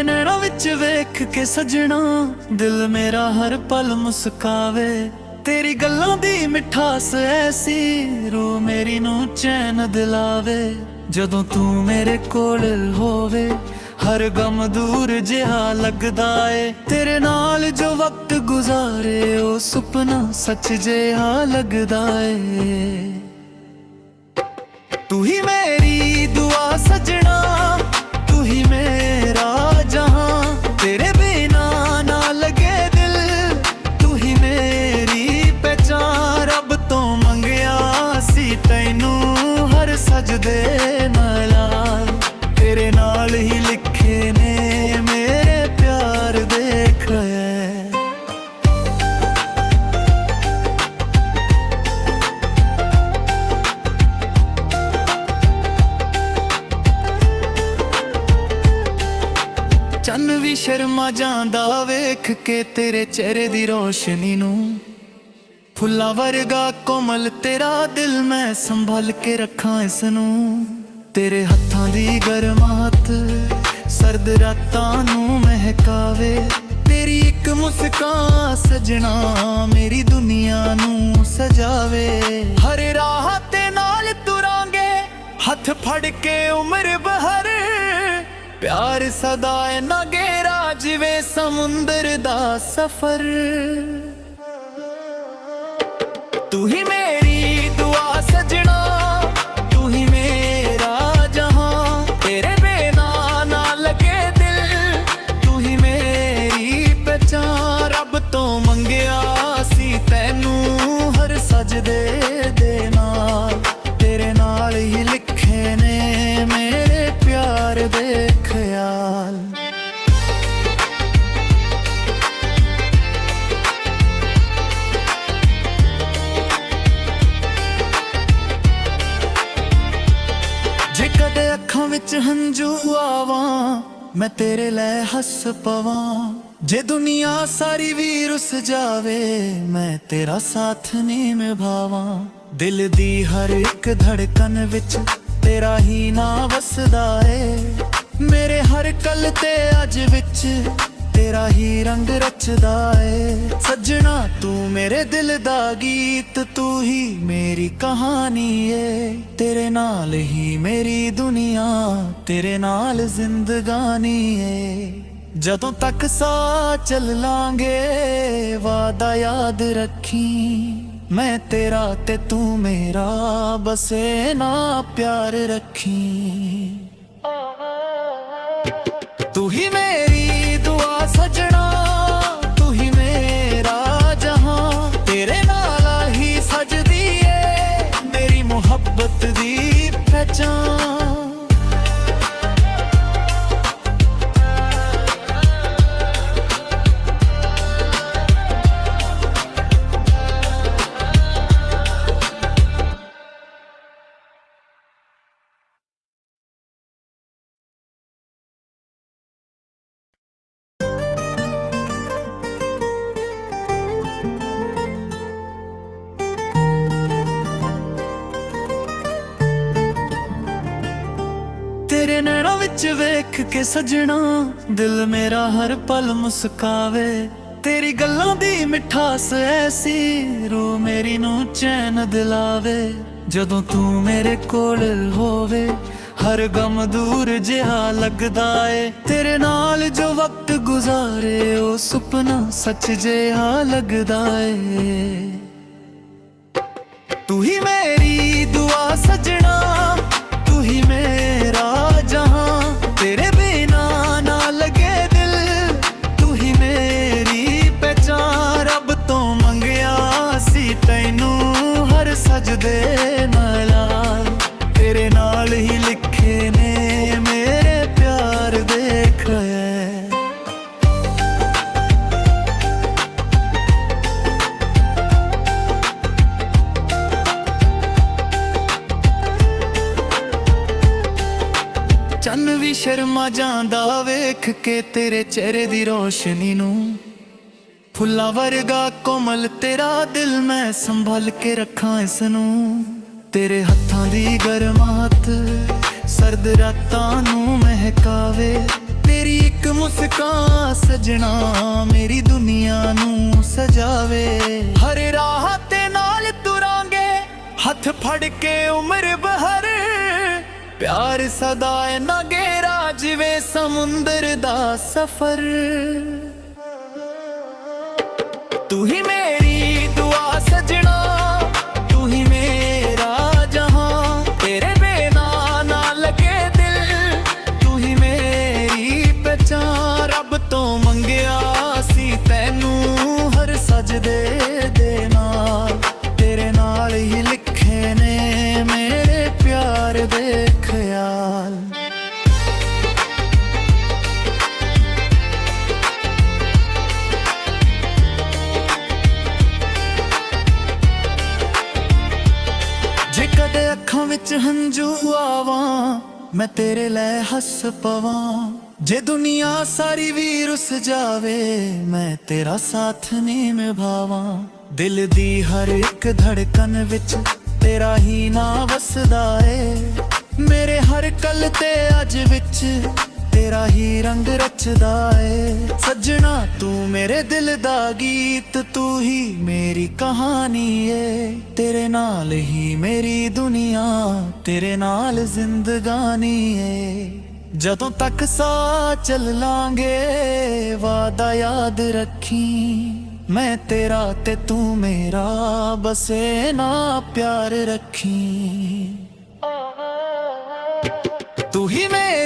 ਨੈਣਾਂ ਵਿੱਚ ਵੇਖ ਕੇ ਸਜਣਾ ਦਿਲ ਮੇਰਾ ਹਰ ਪਲ ਮੁਸਕਾਵੇ। ਤੇਰੀ ਗੱਲਾਂ ਦੀ ਮਿਠਾਸ ਐਸੀ ਰੂਹ ਮੇਰੀ ਨੂੰ ਚੈਨ ਦਿਲਾਵੇ। ਜਦੋਂ ਤੂੰ ਮੇਰੇ ਕੋਲ ਹੋਵੇ ਹਰ ਗਮ ਦੂਰ ਜਿਹਾ ਲੱਗਦਾ ਏ। ਤੇਰੇ ਨਾਲ ਜੋ ਵਕਤ ਗੁਜ਼ਾਰੇ ਉਹ ਸੁਪਨਾ ਸੱਚ ਜਿਹਾ ਲੱਗਦਾ ਏ। ਤੂੰ ਹੀ ਮੇਰੀ ਦੁਆ ਸਜਣਾ, ਤੂੰ ਹੀ ਮੇਰਾ ਜਹਾਂ, ਤੇਰੇ ਬਿਨਾ ਨਾ ਲਗੇ ਦਿਲ, ਤੂੰ ਹੀ ਮੇਰੀ ਪਹਿਚਾਨ। ਰੱਬ ਤੋਂ ਮੰਗਿਆ ਸੀ ਤੈਨੂੰ ਹਰ ਸਜਦੇ ਨਾਲ, ਤੇਰੇ ਨਾਲ ਹੀ ਲਿਖੇ ਨੇ ਮੇਰੇ ਪਿਆਰ ਦੇ ਖਿਆਲ। ਚੰਨ ਵੀ ਸ਼ਰਮਾ ਜਾਂਦਾ ਵੇਖ ਕੇ ਤੇਰੇ ਚਿਹਰੇ ਦੀ ਰੋਸ਼ਨੀ ਨੂੰ। ਫੁੱਲਾਂ ਵਰਗਾ ਕੋਮਲ ਤੇਰਾ ਦਿਲ ਮੈਂ ਸੰਭਲ ਕੇ ਰੱਖਾਂ ਇਸ ਨੂੰ। ਤੇਰੇ ਹੱਥਾਂ ਦੀ ਗਰਮਾਹਟ ਸਰਦ ਰਾਤਾਂ ਨੂੰ ਮਹਿਕਾਵੇ। ਤੇਰੀ ਇੱਕ ਮੁਸਕਾਨ ਸਜਣਾ ਮੇਰੀ ਦੁਨੀਆ ਨੂੰ ਸਜਾਵੇ। ਹਰ ਰਾਹ ਤੇ ਨਾਲ ਤੁਰਾਂਗੇ ਹੱਥ ਫੜ ਕੇ ਉਮਰ ਭਰ, ਪਿਆਰ ਸਦਾ ਨਾ ਗਹਿਰਾ ਜਿਵੇਂ ਸਮੁੰਦਰ ਦਾ ਸਫ਼ਰ। ਤੂੰ ਹੀ ਮੇਰੀ ਦੁਆ ਸਜਣਾ, ਤੂੰ ਹੀ ਮੇਰਾ ਜਹਾਂ, ਤੇਰੇ ਬਿਨਾ ਨਾ ਲਗੇ ਦਿਲ, ਤੂੰ ਹੀ ਮੇਰੀ ਪਹਿਚਾਨ। ਰੱਬ ਤੋਂ ਮੰਗਿਆ ਸੀ ਤੈਨੂੰ ਹਰ ਸਜਦੇ ਦੇ ਨਾਲ, ਤੇਰੇ ਨਾਲ ਹੀ ਲਿਖੇ ਨੇ ਮੇਰੇ ਪਿਆਰ ਦੇ ਖਿਆਲ। ਜੇ ਕਦੇ ਅੱਖਾਂ ਵਿੱਚ ਹੰਝੂ ਆਵਾਂ ਮੈਂ ਤੇਰੇ ਲਈ ਹੱਸ ਪਵਾਂ। ਜੇ ਦੁਨੀਆ ਸਾਰੀ ਵੀ ਰੁੱਸ ਜਾਵੇ ਮੈਂ ਤੇਰਾ ਸਾਥ ਨਹੀਂ ਨਿਭਾਵਾਂ। ਦਿਲ ਦੀ ਹਰ ਇੱਕ ਧੜਕਨ ਵਿੱਚ ਤੇਰਾ ਹੀ ਨਾਂ ਵਸਦਾ ਏ। ਮੇਰੇ ਹਰ ਕਲ ਤੇ ਅੱਜ ਵਿੱਚ ਤੇਰਾ ਹੀ ਰੰਗ ਰਚਦਾ ਏ। ਸੱਜਣਾ ਤੂੰ ਮੇਰੇ ਦਿਲ ਦਾ ਗੀਤ, ਤੂੰ ਹੀ ਮੇਰੀ ਕਹਾਣੀ ਏ। ਤੇਰੇ ਨਾਲ ਹੀ ਮੇਰੀ ਦੁਨੀਆ, ਤੇਰੇ ਨਾਲ ਜ਼ਿੰਦਗਾਨੀ ਏ। ਜਦੋਂ ਤੱਕ ਸਾਹ ਚੱਲਾਂਗੇ ਵਾਦਾ ਯਾਦ ਰੱਖੀ, ਮੈਂ ਤੇਰਾ ਤੇ ਤੂੰ ਮੇਰਾ ਬਸੇ ਨਾ ਪਿਆਰ ਰੱਖੀ। ਤੂੰ ਹੀ ਮੇਰੀ ਦੁਆ ਸਜਣਾ, ਤੂੰ ਹੀ ਮੇਰਾ ਜਹਾਂ, ਤੇਰੇ ਨਾਲ ਹੀ ਸਜਦੀ ਏ ਮੇਰੀ ਮੁਹੱਬਤ ਦੀ ਪਹਿਚਾਨ। ਤੇਰੇ ਨੈਣਾਂ ਵਿੱਚ ਵੇਖ ਕੇ ਸਜਣਾ ਦਿਲ ਮੇਰਾ ਹਰ ਪਲ ਮੁਸਕਾਵੇ। ਤੇਰੀ ਗੱਲਾਂ ਦੀ ਮਿਠਾਸ ਐਸੀ ਰੂਹ ਮੇਰੀ ਨੂੰ ਚੈਨ ਦਿਲਾਵੇ। ਜਦੋਂ ਤੂੰ ਮੇਰੇ ਕੋਲ ਹੋਵੇ ਹਰ ਗਮ ਦੂਰ ਜਿਹਾ ਲੱਗਦਾ ਏ। ਤੇਰੇ ਨਾਲ ਜੋ ਵਕਤ ਗੁਜ਼ਾਰੇ ਉਹ ਸੁਪਨਾ ਸੱਚ ਜਿਹਾ ਲੱਗਦਾ ਏ। ਤੂੰ ਹੀ ਮੇਰੀ ਦੁਆ ਸਜਣਾ, ਤੂੰ ਹੀ ਮੇਰਾ ਜਹਾਂ, ਤੇਰੇ ਬਿਨਾ ਨਾ ਲਗੇ ਦਿਲ, ਤੂੰ ਹੀ ਮੇਰੀ ਪਹਿਚਾਨ। ਰੱਬ ਤੋਂ ਮੰਗਿਆ ਸੀ ਤੈਨੂੰ ਹਰ ਸਜਦੇ ਨਾਲ, ਤੇਰੇ ਨਾਲ ਹੀ ਲਿਖੇ ਨੇ ਮੇਰੇ ਪਿਆਰ ਦੇ ਖਿਆਲ। ਚੰਨ ਵੀ ਸ਼ਰਮਾ ਜਾਂਦਾ ਵੇਖ ਕੇ ਤੇਰੇ ਚਿਹਰੇ ਦੀ ਰੋਸ਼ਨੀ ਨੂੰ। ਫੁੱਲਾਂ ਵਰਗਾ ਕੋਮਲ ਤੇਰਾ ਦਿਲ ਮੈਂ ਸੰਭਲ ਕੇ ਰੱਖਾਂ ਇਸ ਨੂੰ। ਤੇਰੇ ਹੱਥਾਂ ਦੀ ਗਰਮਾਹਟ ਸਰਦ ਰਾਤਾਂ ਨੂੰ ਮਹਿਕਾਵੇ। तेरी एक मुस्कान सजना मेरी दुनिया नू सजावे। हर राह ते नाल तुरांगे हथ फड़ के उम्र भर, प्यार सदा ना गेरा जिवे समुंदर दा सफर। तू ही मेरी दुआ सजना, तू ही मेरा जहां, तेरे बिना ना लगे दिल, तू ही मेरी पहचान। रब तो मंगया सी तैनू हर सजदे दे नाल, तेरे नाल ही लिखे ने मेरे प्यार दे ख्याल। जे कदे अखां विच हंझू आवां मैं तेरे लै हस पवां। जे दुनिया सारी भी रुस जावे मैं तेरा साथ नहीं निभावां। दिल दी हर एक धड़कन विच तेरा ही ना वसदा ए, मेरे हर कल ते अज विच तेरा ही रंग रचदा ए। सजना तू मेरे दिल दा गीत, तू ही मेरी कहानी है, तेरे नाल ही मेरी दुनिया, तेरे नाल जिंदगानी है। जदों तक सा चल लांगे वादा याद रखी, मैं तेरा ते तू मेरा बसे ना प्यार रखी। तू ही मेरा